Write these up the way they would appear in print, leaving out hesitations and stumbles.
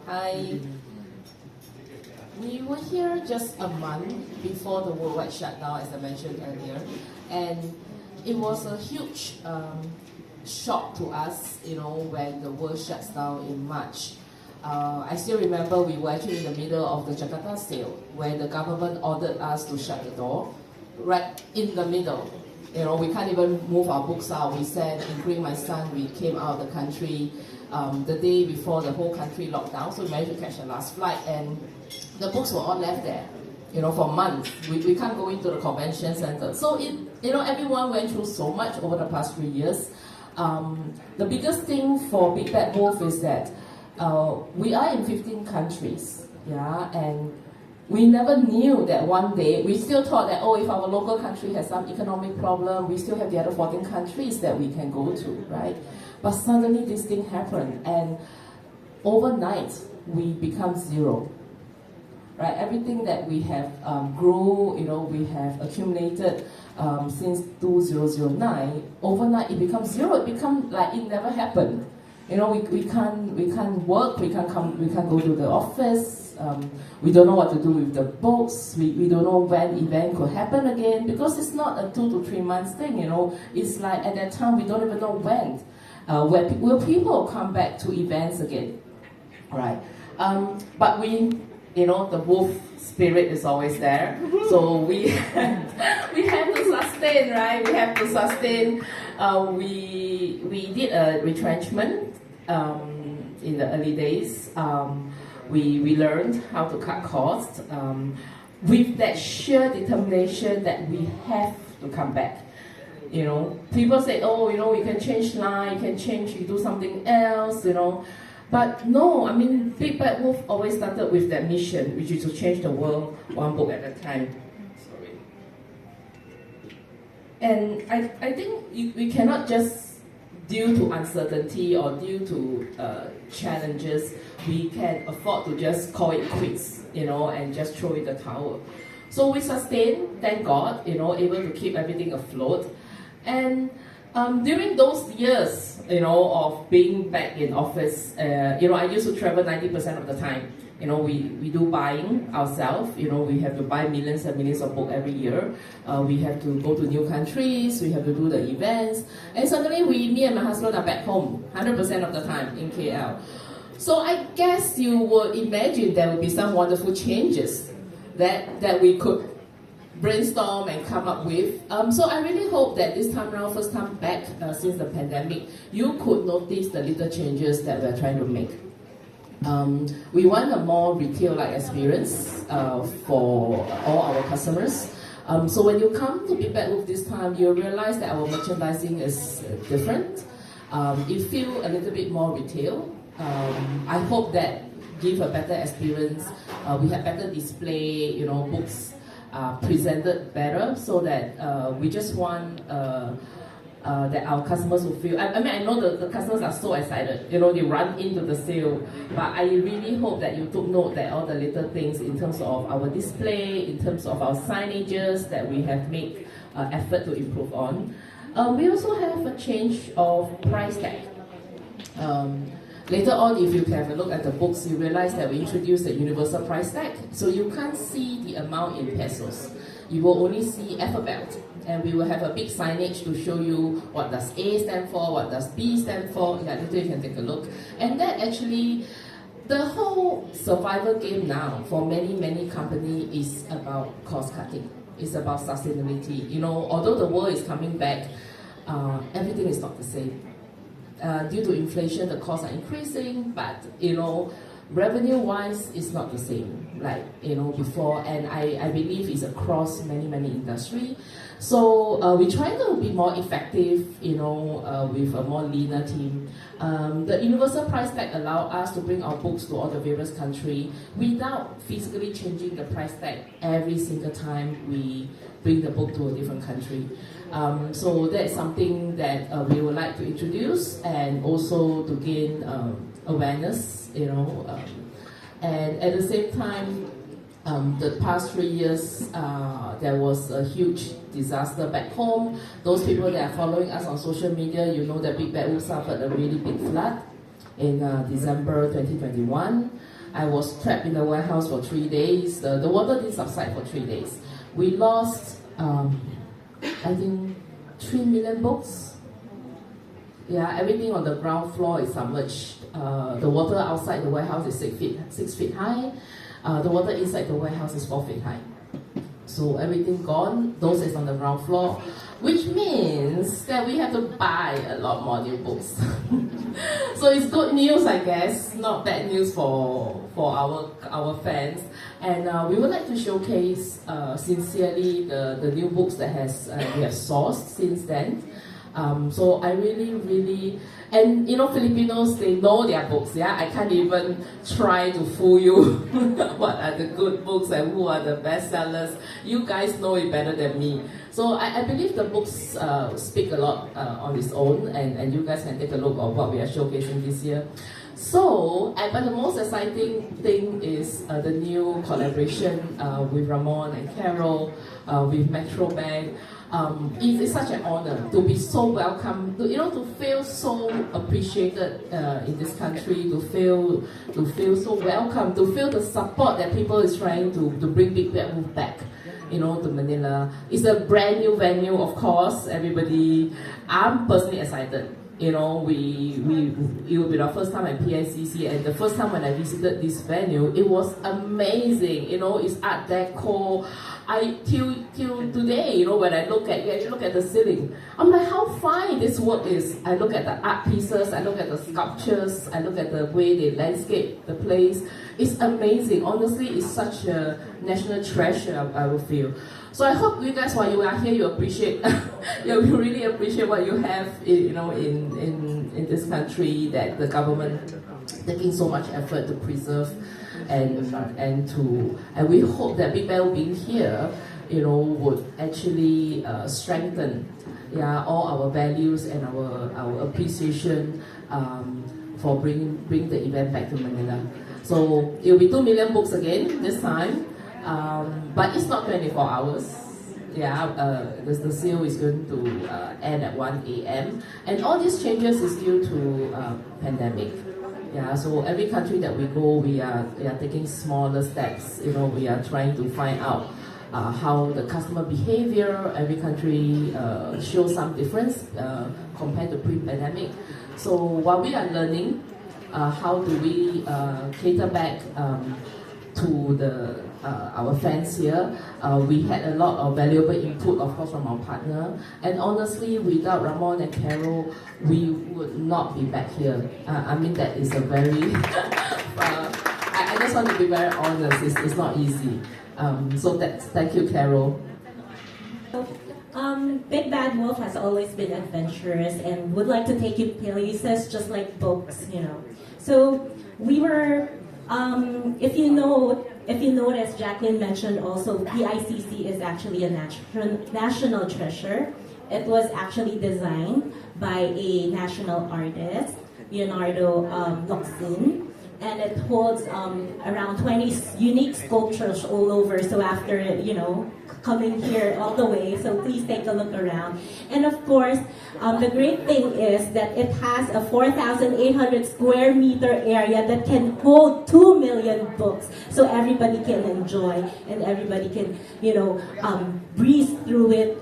Hi. We were here just a month before the worldwide shutdown, as I mentioned earlier, and it was a huge shock to us, when the world shuts down in March. I still remember we were actually in the middle of the Jakarta sale, where the government ordered us to shut the door, right in the middle. We can't even move our books out. We said, including my son, we came out of the country the day before the whole country locked down, so we managed to catch the last flight, and the books were all left there, for months. We can't go into the convention center. So everyone went through so much over the past 3 years. The biggest thing for Big Bad Wolf is that we are in 15 countries, and we never knew that one day, we still thought that, if our local country has some economic problem, we still have the other 14 countries that we can go to, right? But suddenly this thing happened, and overnight, we become zero. Right? Everything that we have grew, we have accumulated since 2009, overnight it becomes zero. It becomes like it never happened. We can't work, we can't go to the office, we don't know what to do with the books, we don't know when event could happen again, because it's not a 2 to 3 months thing, It's like at that time we don't even know when will people come back to events again, right? But the wolf spirit is always there, so we have to sustain, right? We have to sustain. We did a retrenchment in the early days. We learned how to cut costs with that sheer determination that we have to come back. People say, we can change line, you do something else, But no, Big Bad Wolf always started with that mission, which is to change the world one book at a time. Sorry. And I think we cannot just, due to uncertainty or due to challenges, we can afford to just call it quits, and just throw in the towel. So we sustained, thank God, able to keep everything afloat. And during those years, of being back in office, I used to travel 90% of the time. We do buying ourselves. We have to buy millions and millions of books every year. We have to go to new countries. We have to do the events. And suddenly, me and my husband are back home 100% of the time in KL. So I guess you would imagine there would be some wonderful changes that we could brainstorm and come up with. So I really hope that this time around, first time back since the pandemic, you could notice the little changes that we're trying to make. We want a more retail-like experience for all our customers. So when you come to Big Bad Wolf this time, you'll realize that our merchandising is different. It feels a little bit more retail. I hope that give a better experience. We have better display, books presented better, so that we just want that our customers will feel. I know the customers are so excited. They run into the sale. But I really hope that you took note that all the little things in terms of our display, in terms of our signages that we have made effort to improve on. We also have a change of price tag. Later on, if you have a look at the books, you realize that we introduced the universal price tag. So you can't see the amount in pesos. You will only see alphabet. And we will have a big signage to show you what does A stand for, what does B stand for. Later you can take a look. And that actually, the whole survival game now for many, many companies is about cost cutting. It's about sustainability. Although the world is coming back, everything is not the same. Due to inflation, the costs are increasing, but revenue-wise, it's not the same like before. And I believe it's across many industries. So we try to be more effective, with a more leaner team. The universal price tag allow us to bring our books to all the various countries without physically changing the price tag every single time we bring the book to a different country. So that's something that we would like to introduce, and also to gain awareness, and at the same time, the past 3 years, there was a huge disaster back home. Those people that are following us on social media, that Big Bad Wolf suffered a really big flood. in December 2021. I was trapped in the warehouse for 3 days. The water didn't subside for 3 days. We lost, I think, 3 million books. Yeah, everything on the ground floor is submerged. The water outside the warehouse is 6 feet high. The water inside the warehouse is 4 feet high. So everything gone. Those is on the ground floor, which means that we have to buy a lot more new books. So it's good news, I guess, not bad news for our fans. And we would like to showcase sincerely the new books that we have sourced since then. So I really, and you know, Filipinos, they know their books, yeah? I can't even try to fool you what are the good books and who are the best sellers. You guys know it better than me. So I believe the books speak a lot on its own, and you guys can take a look at what we are showcasing this year. So, but the most exciting thing is the new collaboration with Ramon and Carol, with Metro Bank. It's such an honor to be so welcome, to feel so appreciated in this country, to feel so welcome, to feel the support that people is trying to bring Big Bad Wolf back, to Manila. It's a brand new venue, of course. Everybody, I'm personally excited. It will be our first time at PICC, and the first time when I visited this venue, it was amazing. It's Art Deco. Till today, when I look at the ceiling, I'm like, how fine this work is. I look at the art pieces, I look at the sculptures, I look at the way they landscape the place. It's amazing. Honestly, it's such a national treasure, I will feel. So I hope you guys, while you are here, you appreciate, you really appreciate what you have, in this country, that the government taking so much effort to preserve, and we hope that Big Bell being here, would actually strengthen, all our values and our appreciation for bring the event back to Manila. So it will be 2 million books again this time. But it's not 24 hours. The sale is going to end at 1 a.m. And all these changes is due to pandemic. So every country that we go, we are taking smaller steps. We are trying to find out how the customer behavior. Every country shows some difference compared to pre-pandemic. So while we are learning, how do we cater back to our fans here. We had a lot of valuable input, of course, from our partner. And honestly, without Ramon and Carol, we would not be back here. That is a very... I just want to be very honest. It's not easy. Thank you, Carol. Big Bad Wolf has always been adventurous and would like to take you places just like books, So we were... If you notice, Jacqueline mentioned also PICC is actually a national treasure. It was actually designed by a national artist, Leonardo Locsin, and it holds around 20 unique sculptures all over. So after, coming here all the way, so please take a look around. And of course, the great thing is that it has a 4,800 square meter area that can hold 2 million books. So everybody can enjoy and everybody can, breeze through it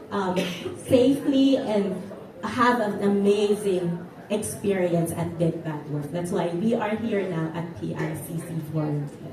safely and have an amazing experience at Big Bad Wolf. That's why we are here now at PICC Forum Tent.